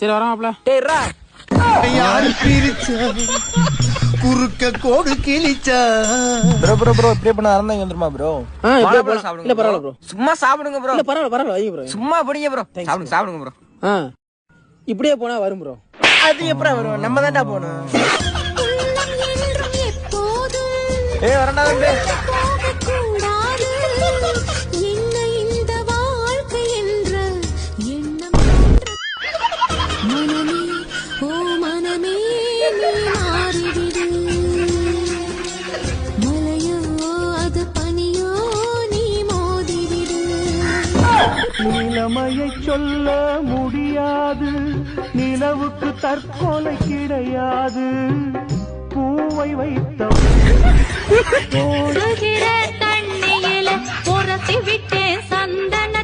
சரி வராமப்ல. டேய்ரா யாரு பிரிச்சா குறுக்க கோடு கிழிச்சா. ப்ரோ இப்படியே பண்ண ஆரம்பிங்க வந்துருமா ப்ரோ? இப்படியே போலாம் சாப்பிடுங்க. இல்ல பரவாயில்ல ப்ரோ. சும்மா சாப்பிடுங்க ப்ரோ. இல்ல பரவாயில்ல வைங்க ப்ரோ. சும்மா படிங்க ப்ரோ. சாப்பிடுங்க ப்ரோ. இப்படியே போனா வரும் ப்ரோ. அது எப்பறம் வரும்? நம்ம தான்டா போணும். ஏய் வரடா தம்பி. நிலைமையை சொல்ல முடியாது, நிலவுக்கு தற்கொலை கிடையாது. பூவை வைத்த ஓடுகிற தண்ணியில உரசி விட்டேன் சந்தன